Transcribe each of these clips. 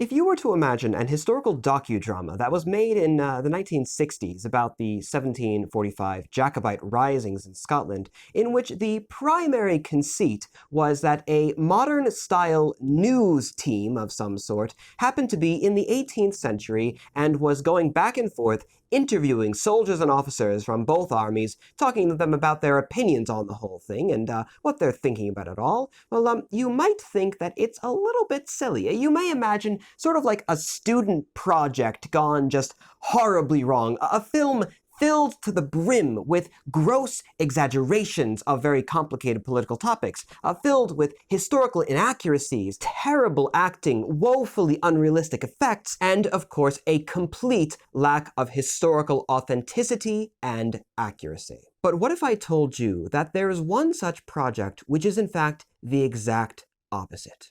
If you were to imagine an historical docudrama that was made in the 1960s about the 1745 Jacobite risings in Scotland, in which the primary conceit was that a modern-style news team of some sort happened to be in the 18th century and was going back and forth interviewing soldiers and officers from both armies, talking to them about their opinions on the whole thing and what they're thinking about it all, well, you might think that it's a little bit silly. You may imagine sort of like a student project gone just horribly wrong, a film filled to the brim with gross exaggerations of very complicated political topics, filled with historical inaccuracies, terrible acting, woefully unrealistic effects, and, of course, a complete lack of historical authenticity and accuracy. But what if I told you that there is one such project which is, in fact, the exact opposite?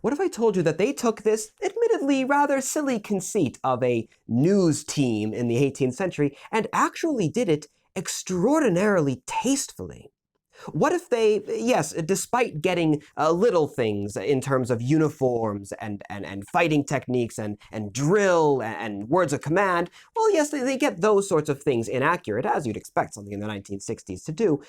What if I told you that they took this admittedly rather silly conceit of a news team in the 18th century and actually did it extraordinarily tastefully? What if they, yes, despite getting little things in terms of uniforms and fighting techniques and drill and words of command, well, yes, they get those sorts of things inaccurate, as you'd expect something in the 1960s to do.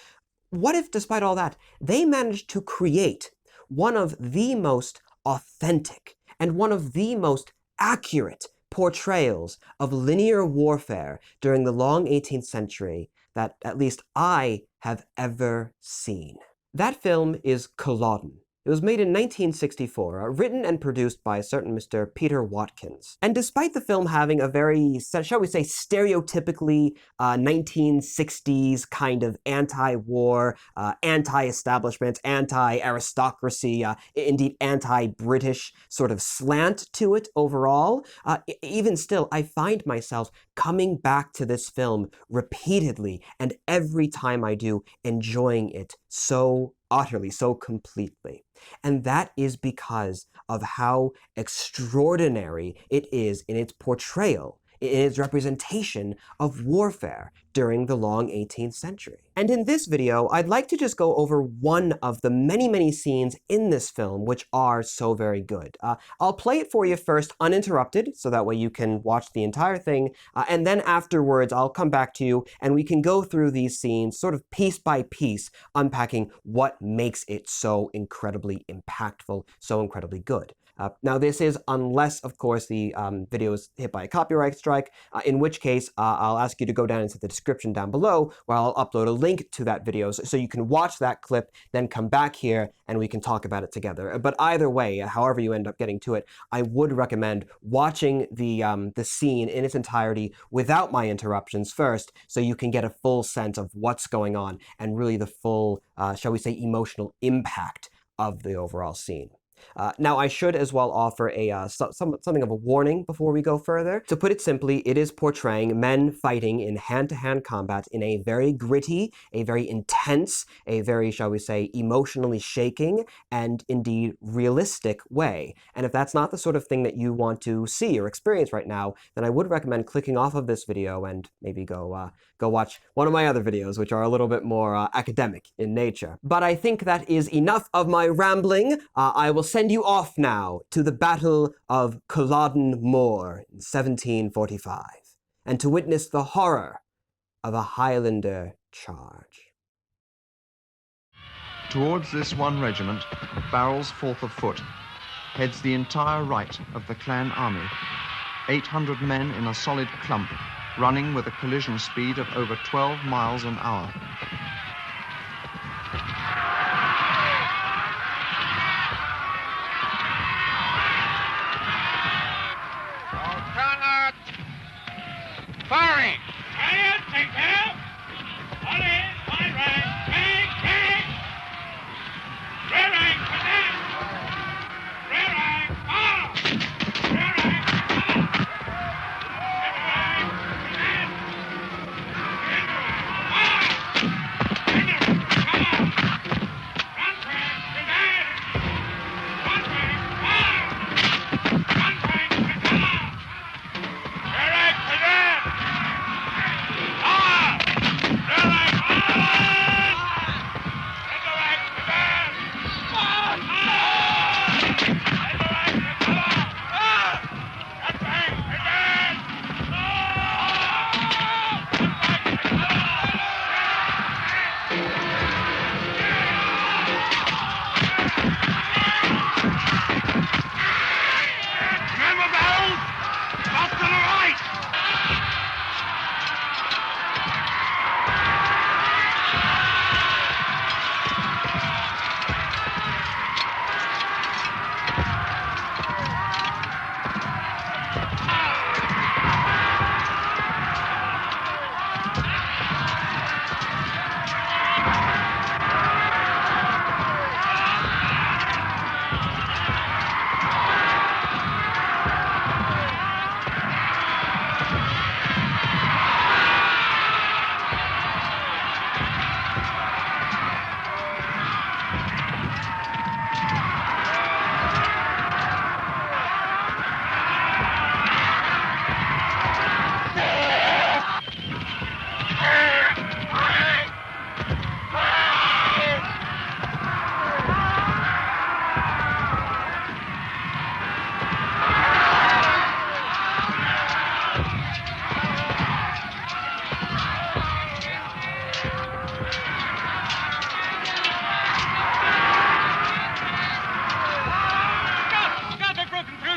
What if, despite all that, they managed to create one of the most authentic and one of the most accurate portrayals of linear warfare during the long 18th century that at least I have ever seen? That film is Culloden. It was made in 1964, written and produced by a certain Mr. Peter Watkins. And despite the film having a very, shall we say, stereotypically 1960s kind of anti-war, anti-establishment, anti-aristocracy, indeed anti-British sort of slant to it overall, even still, I find myself coming back to this film repeatedly, and every time I do, enjoying it so utterly, so completely. And that is because of how extraordinary it is in its portrayal, in its representation of warfare during the long 18th century. And in this video, I'd like to just go over one of the many, many scenes in this film which are so very good. I'll play it for you first uninterrupted, so that way you can watch the entire thing, and then afterwards I'll come back to you and we can go through these scenes sort of piece by piece, unpacking what makes it so incredibly impactful, so incredibly good. Now this is unless, of course, the video is hit by a copyright strike, in which case I'll ask you to go down into the description down below where I'll upload a link to that video so you can watch that clip, then come back here and we can talk about it together. But either way, however you end up getting to it, I would recommend watching the scene in its entirety without my interruptions first, so you can get a full sense of what's going on and really the full, shall we say, emotional impact of the overall scene. Now, I should as well offer something of a warning before we go further. To put it simply, it is portraying men fighting in hand-to-hand combat in a very gritty, a very intense, a very, shall we say, emotionally shaking, and indeed realistic way. And if that's not the sort of thing that you want to see or experience right now, then I would recommend clicking off of this video and maybe go watch one of my other videos, which are a little bit more academic in nature. But I think that is enough of my rambling. I will send you off now to the Battle of Culloden Moor in 1745, and to witness the horror of a Highlander charge. Towards this one regiment, barrels forth of foot, heads the entire right of the clan army, 800 men in a solid clump, running with a collision speed of over 12 miles an hour. Firing! Quiet, take care! All in, my rank, take! Rear rank, connect! Rear rank, fire! Rear rank, fire! Rear rank, connect! Rear rank, fire! Rear rank, fire! Front rank, connect! Front rank, fire! Front rank, connect! Rear rank, connect!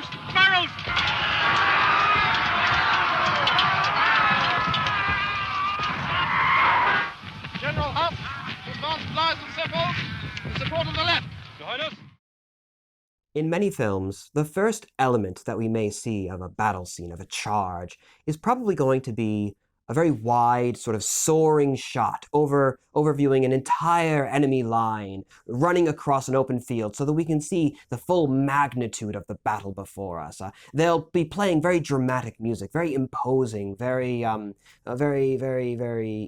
Barrels! Barrels! General Huff, advance flies and circles, and support on the left. Your Highness. In many films, the first element that we may see of a battle scene, of a charge, is probably going to be a very wide, sort of soaring shot overviewing an entire enemy line, running across an open field so that we can see the full magnitude of the battle before us. They'll be playing very dramatic music, very imposing, very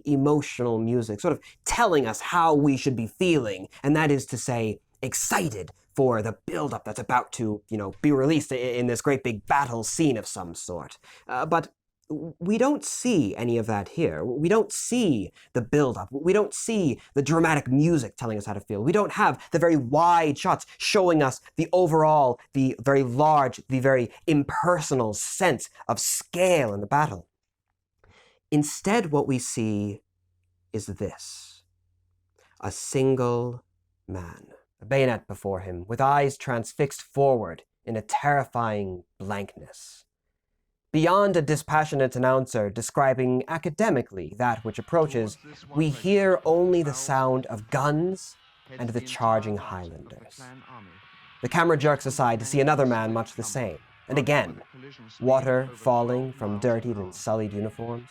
emotional music, sort of telling us how we should be feeling, and that is to say, excited for the build-up that's about to, be released in this great big battle scene of some sort. But we don't see any of that here. We don't see the build-up. We don't see the dramatic music telling us how to feel. We don't have the very wide shots showing us the overall, the very large, the very impersonal sense of scale in the battle. Instead, what we see is this: a single man, a bayonet before him, with eyes transfixed forward in a terrifying blankness. Beyond a dispassionate announcer describing academically that which approaches, we hear only the sound of guns and the charging Highlanders. The camera jerks aside to see another man much the same, and again, water falling from dirtied and sullied uniforms,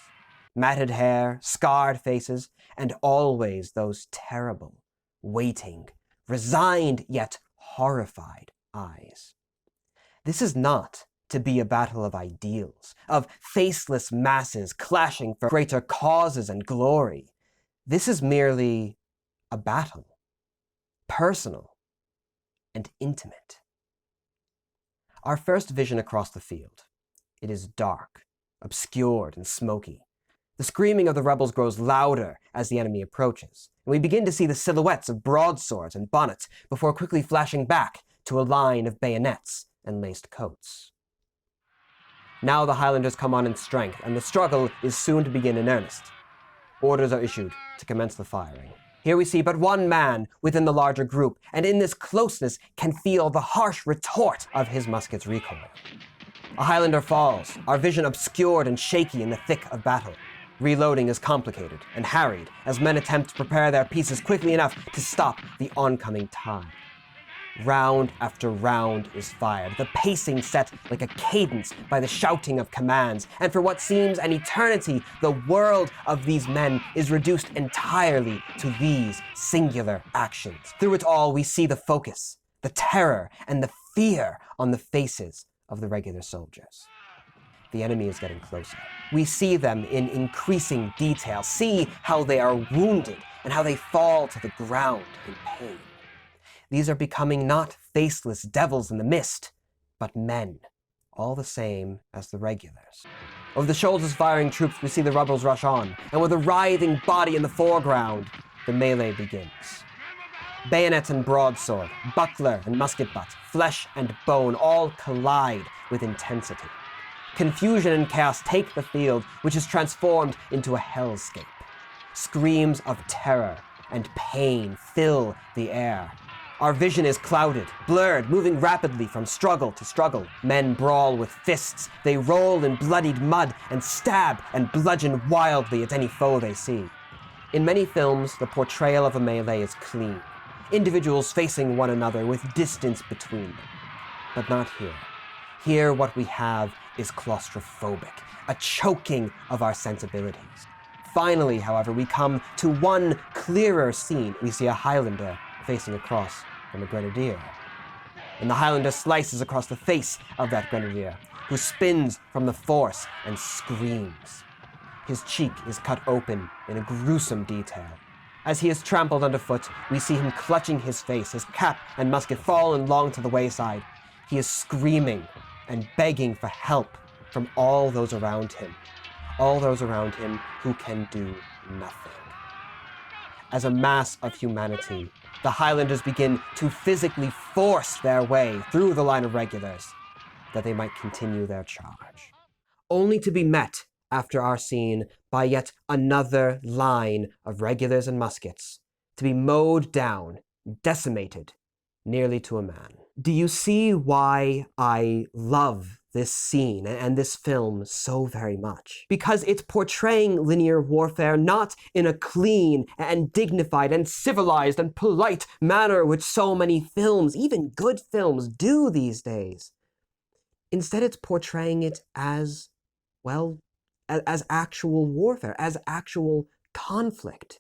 matted hair, scarred faces, and always those terrible, waiting, resigned yet horrified eyes. This is not to be a battle of ideals, of faceless masses clashing for greater causes and glory. This is merely a battle, personal and intimate. Our first vision across the field. It is dark, obscured and smoky. The screaming of the rebels grows louder as the enemy approaches, and we begin to see the silhouettes of broadswords and bonnets before quickly flashing back to a line of bayonets and laced coats. Now the Highlanders come on in strength, and the struggle is soon to begin in earnest. Orders are issued to commence the firing. Here we see but one man within the larger group, and in this closeness can feel the harsh retort of his musket's recoil. A Highlander falls, our vision obscured and shaky in the thick of battle. Reloading is complicated and harried as men attempt to prepare their pieces quickly enough to stop the oncoming tide. Round after round is fired, the pacing set like a cadence by the shouting of commands, and for what seems an eternity, the world of these men is reduced entirely to these singular actions. Through it all, we see the focus, the terror, and the fear on the faces of the regular soldiers. The enemy is getting closer. We see them in increasing detail, see how they are wounded and how they fall to the ground in pain. These are becoming not faceless devils in the mist, but men, all the same as the regulars. Over the shoulders of firing troops, we see the rebels rush on, and with a writhing body in the foreground, the melee begins. Bayonet and broadsword, buckler and musket butt, flesh and bone all collide with intensity. Confusion and chaos take the field, which is transformed into a hellscape. Screams of terror and pain fill the air. Our vision is clouded, blurred, moving rapidly from struggle to struggle. Men brawl with fists, they roll in bloodied mud and stab and bludgeon wildly at any foe they see. In many films, the portrayal of a melee is clean. Individuals facing one another with distance between them. But not here. Here what we have is claustrophobic, a choking of our sensibilities. Finally, however, we come to one clearer scene. We see a Highlander facing across from a grenadier. And the Highlander slices across the face of that grenadier, who spins from the force and screams. His cheek is cut open in a gruesome detail. As he is trampled underfoot, we see him clutching his face, his cap and musket fallen long to the wayside. He is screaming and begging for help from all those around him who can do nothing. As a mass of humanity, the Highlanders begin to physically force their way through the line of regulars, that they might continue their charge. Only to be met, after our scene, by yet another line of regulars and muskets, to be mowed down, decimated, nearly to a man. Do you see why I love this scene and this film so very much? Because it's portraying linear warfare not in a clean and dignified and civilized and polite manner which so many films, even good films, do these days. Instead, it's portraying it as, well, as actual warfare, as actual conflict.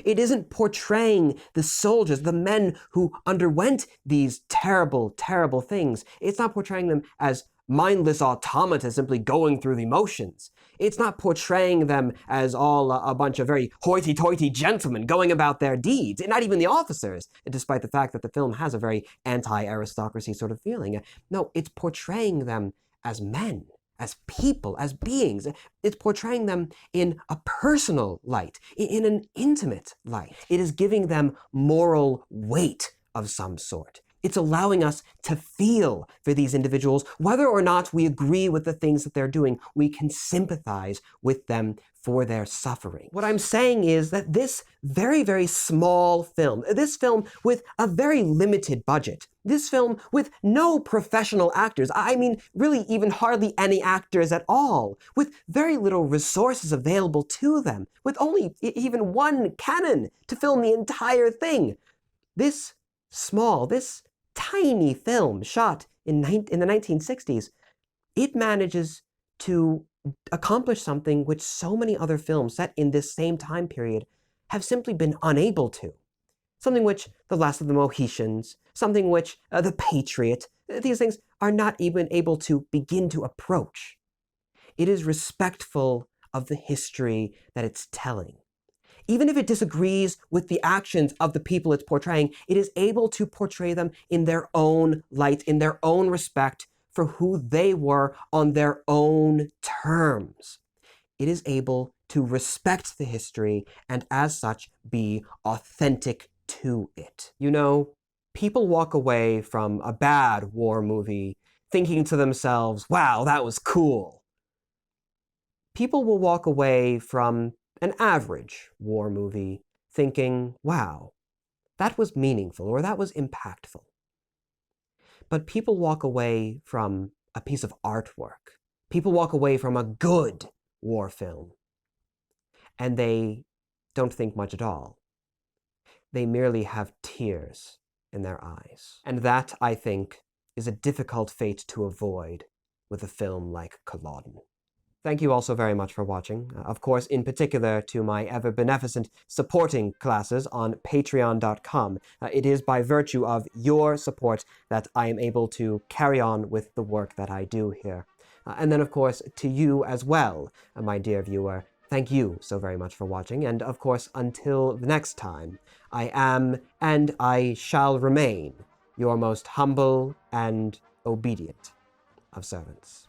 It isn't portraying the soldiers, the men who underwent these terrible, terrible things. It's not portraying them as mindless automata simply going through the motions. It's not portraying them as all a bunch of very hoity-toity gentlemen going about their deeds, not even the officers, despite the fact that the film has a very anti-aristocracy sort of feeling. No, it's portraying them as men, as people, as beings. It's portraying them in a personal light, in an intimate light. It is giving them moral weight of some sort. It's allowing us to feel for these individuals. Whether or not we agree with the things that they're doing, we can sympathize with them for their suffering. What I'm saying is that this very, very small film, this film with a very limited budget, this film with no professional actors, I mean, really even hardly any actors at all, with very little resources available to them, with only even one cannon to film the entire thing. This small, this tiny film shot in the 1960s, it manages to accomplish something which so many other films set in this same time period have simply been unable to. Something which The Last of the Mohicans, something which The Patriot, these things are not even able to begin to approach. It is respectful of the history that it's telling. Even if it disagrees with the actions of the people it's portraying, it is able to portray them in their own light, in their own respect for who they were on their own terms. It is able to respect the history and as such be authentic to it. You know, people walk away from a bad war movie thinking to themselves, wow, that was cool. People will walk away from an average war movie thinking, wow, that was meaningful or that was impactful. But people walk away from a piece of artwork. People walk away from a good war film, and they don't think much at all. They merely have tears in their eyes. And that, I think, is a difficult fate to avoid with a film like Culloden. Thank you all so very much for watching. Of course, in particular to my ever-beneficent supporting classes on patreon.com. It is by virtue of your support that I am able to carry on with the work that I do here. And then, of course, to you as well, my dear viewer, thank you so very much for watching. And, of course, until the next time, I am, and I shall remain, your most humble and obedient of servants.